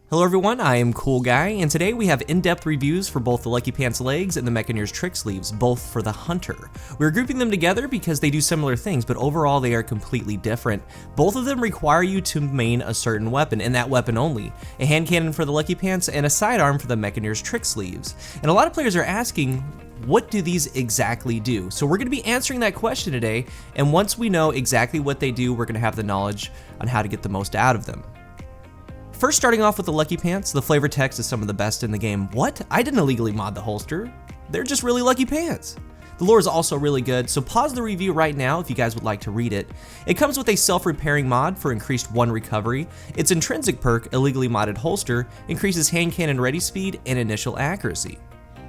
Hello everyone, I am CoolGuy, and today we have in-depth reviews for both the Lucky Pants legs and the Mechaneer's Tricksleeves, both for the Hunter. We're grouping them together because they do similar things, but overall they are completely different. Both of them require you to main a certain weapon, and that weapon only. A hand cannon for the Lucky Pants and a sidearm for the Mechaneer's Tricksleeves. And a lot of players are asking, what do these exactly do? So we're going to be answering that question today, and once we know exactly what they do, we're going to have the knowledge on how to get the most out of them. First, starting off with the Lucky Pants, the flavor text is some of the best in the game. What? I didn't illegally mod the holster. They're just really lucky pants. The lore is also really good, so pause the review right now if you guys would like to read it. It comes with a self-repairing mod for increased 1 recovery. Its intrinsic perk, illegally modded holster, increases hand cannon ready speed and initial accuracy.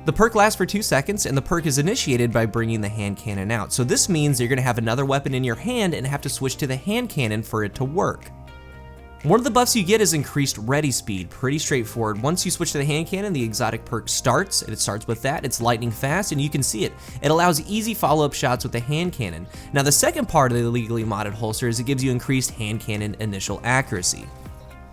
The perk lasts for 2 seconds, and the perk is initiated by bringing the hand cannon out. So this means you're going to have another weapon in your hand and have to switch to the hand cannon for it to work. One of the buffs you get is increased ready speed, pretty straightforward. Once you switch to the hand cannon, the exotic perk starts, and it starts with that. It's lightning fast, and you can see it. It allows easy follow-up shots with the hand cannon. Now the second part of the illegally modded holster is it gives you increased hand cannon initial accuracy.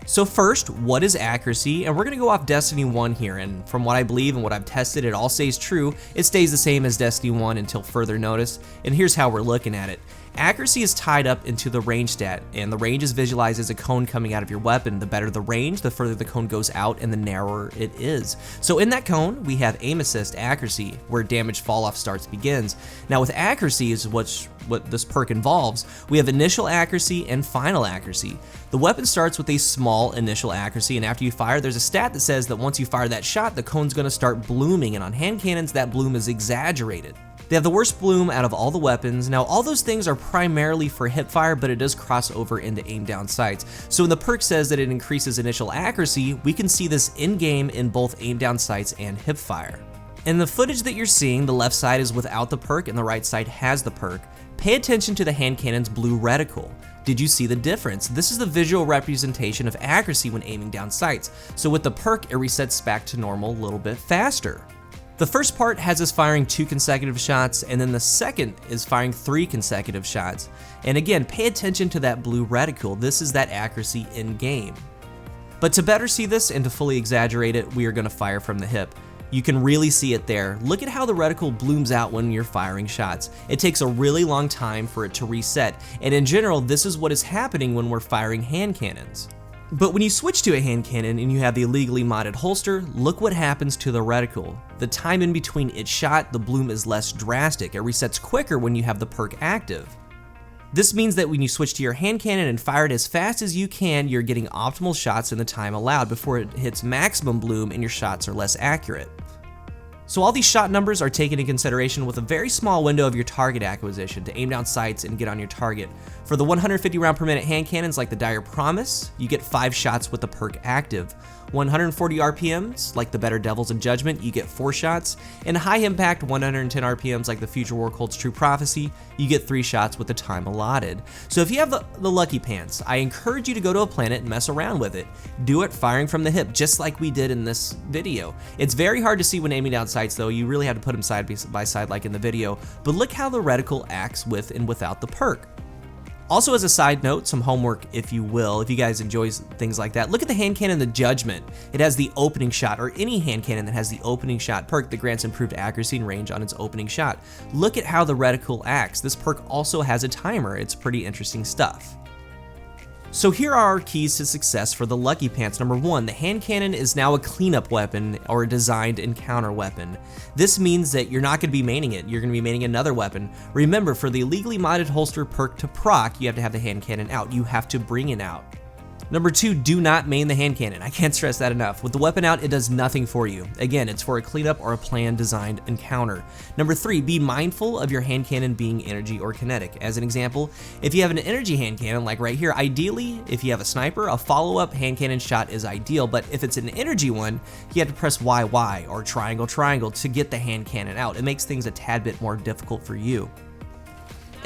So first, what is accuracy? And we're gonna go off Destiny 1 here, and from what I believe and what I've tested, it all stays true. It stays the same as Destiny 1 until further notice, and here's how we're looking at it. Accuracy is tied up into the range stat, and the range is visualized as a cone coming out of your weapon. The better the range, the further the cone goes out and the narrower it is. So in that cone, we have aim assist accuracy, where damage fall off starts begins. Now with accuracy is what this perk involves. We have initial accuracy and final accuracy. The weapon starts with a small initial accuracy, and after you fire, there's a stat that says that once you fire that shot, the cone's gonna start blooming, and on hand cannons, that bloom is exaggerated. They have the worst bloom out of all the weapons. Now, all those things are primarily for hipfire, but it does cross over into aim down sights. So when the perk says that it increases initial accuracy, we can see this in-game in both aim down sights and hipfire. In the footage that you're seeing, the left side is without the perk and the right side has the perk. Pay attention to the hand cannon's blue reticle. Did you see the difference? This is the visual representation of accuracy when aiming down sights. So with the perk, it resets back to normal a little bit faster. The first part has us firing 2 consecutive shots, and then the second is firing 3 consecutive shots. And again, pay attention to that blue reticle. This is that accuracy in game. But to better see this and to fully exaggerate it, we are going to fire from the hip. You can really see it there. Look at how the reticle blooms out when you're firing shots. It takes a really long time for it to reset, and in general, this is what is happening when we're firing hand cannons. But when you switch to a hand cannon and you have the illegally modded holster, look what happens to the reticle. The time in between each shot, the bloom is less drastic. It resets quicker when you have the perk active. This means that when you switch to your hand cannon and fire it as fast as you can, you're getting optimal shots in the time allowed before it hits maximum bloom and your shots are less accurate. So all these shot numbers are taken into consideration with a very small window of your target acquisition to aim down sights and get on your target. For the 150 round per minute hand cannons like the Dire Promise, you get 5 shots with the perk active. 140 RPMs like the Better Devils and Judgment, you get 4 shots, and high impact 110 RPMs like the Future War Cult's True Prophecy, you get 3 shots with the time allotted. So if you have the Lucky Pants, I encourage you to go to a planet and mess around with it. Do it firing from the hip, just like we did in this video. It's very hard to see when aiming down sights though, you really have to put them side by side like in the video, but look how the reticle acts with and without the perk. Also, as a side note, some homework if you will, if you guys enjoy things like that, look at the hand cannon The Judgment. It has the opening shot, or any hand cannon that has the opening shot perk that grants improved accuracy and range on its opening shot. Look at how the reticle acts. This perk also has a timer. It's pretty interesting stuff. So here are our keys to success for the Lucky Pants. Number 1, the hand cannon is now a cleanup weapon or a designed encounter weapon. This means that you're not going to be maining it, you're going to be maining another weapon. Remember, for the illegally modded holster perk to proc, you have to have the hand cannon out. You have to bring it out. Number 2, do not main the hand cannon. I can't stress that enough. With the weapon out, it does nothing for you. Again, it's for a cleanup or a planned designed encounter. Number 3, be mindful of your hand cannon being energy or kinetic. As an example, if you have an energy hand cannon, like right here, ideally, if you have a sniper, a follow-up hand cannon shot is ideal, but if it's an energy one, you have to press YY or triangle to get the hand cannon out. It makes things a tad bit more difficult for you.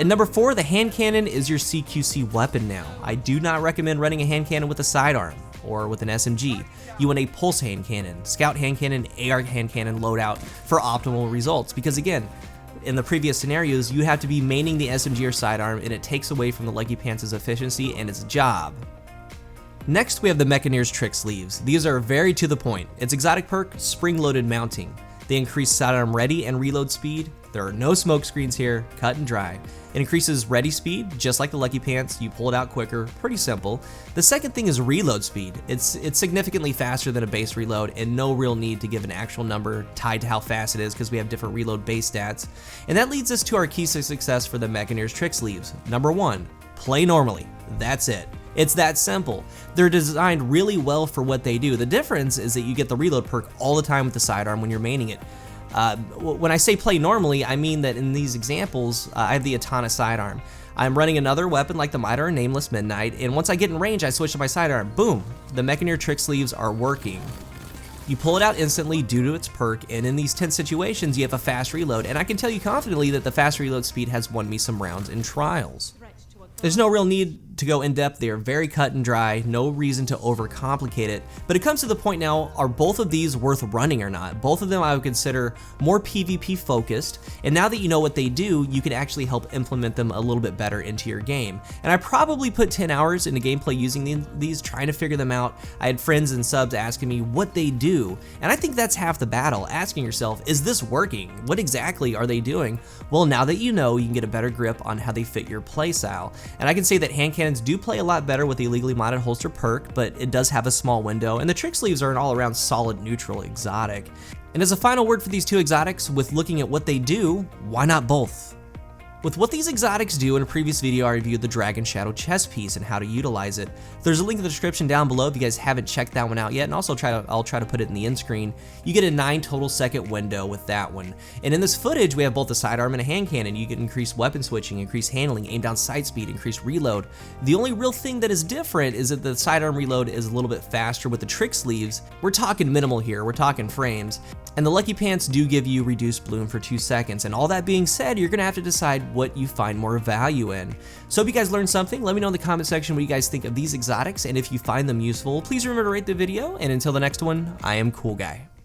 And number 4, the hand cannon is your Cqc weapon now. I do not recommend running a hand cannon with a sidearm or with an SMG. You want a pulse hand cannon, scout hand cannon, AR hand cannon loadout for optimal results, because again, in the previous scenarios, you have to be maining the SMG or sidearm, and it takes away from the Lucky Pants' efficiency and its job. Next, we have the Mechaneer's Tricksleeves. These are very to the point. Its exotic perk, spring-loaded mounting. They increase sidearm ready and reload speed. There are no smoke screens here, cut and dry. It increases ready speed, just like the Lucky Pants, you pull it out quicker, pretty simple. The second thing is reload speed. It's significantly faster than a base reload and no real need to give an actual number tied to how fast it is because we have different reload base stats. And that leads us to our keys to success for the Mechaneer's Tricksleeves. Number 1, play normally. That's it. It's that simple. They're designed really well for what they do. The difference is that you get the reload perk all the time with the sidearm when you're maining it. When I say play normally, I mean that in these examples, I have the Atana sidearm. I'm running another weapon like the Mitre or Nameless Midnight, and once I get in range, I switch to my sidearm. Boom! The Mechaneer Tricksleeves are working. You pull it out instantly due to its perk, and in these tense situations, you have a fast reload, and I can tell you confidently that the fast reload speed has won me some rounds in trials. There's no real need to go in depth. They are very cut and dry, no reason to overcomplicate it. But it comes to the point now, are both of these worth running or not? Both of them I would consider more PvP focused, and now that you know what they do, you can actually help implement them a little bit better into your game. And I probably put 10 hours into gameplay using these, trying to figure them out. I had friends and subs asking me what they do, and I think that's half the battle, asking yourself, is this working? What exactly are they doing? Well, now that you know, you can get a better grip on how they fit your playstyle. And I can say that hand cannons do play a lot better with the illegally modded holster perk, but it does have a small window, and the Tricksleeves are an all-around solid neutral exotic. And as a final word for these two exotics, with looking at what they do, why not both? With what these exotics do, in a previous video I reviewed the Dragon Shadow chest piece and how to utilize it. There's a link in the description down below if you guys haven't checked that one out yet, and also I'll try to put it in the end screen. You get a 9 total second window with that one. And in this footage we have both a sidearm and a hand cannon. You get increased weapon switching, increased handling, aim down sight speed, increased reload. The only real thing that is different is that the sidearm reload is a little bit faster with the Tricksleeves. We're talking minimal here, we're talking frames. And the Lucky Pants do give you reduced bloom for 2 seconds. And all that being said, you're gonna have to decide what you find more value in. So if you guys learned something, let me know in the comment section what you guys think of these exotics, and if you find them useful, please remember to rate the video, and until the next one, I am CoolGuy.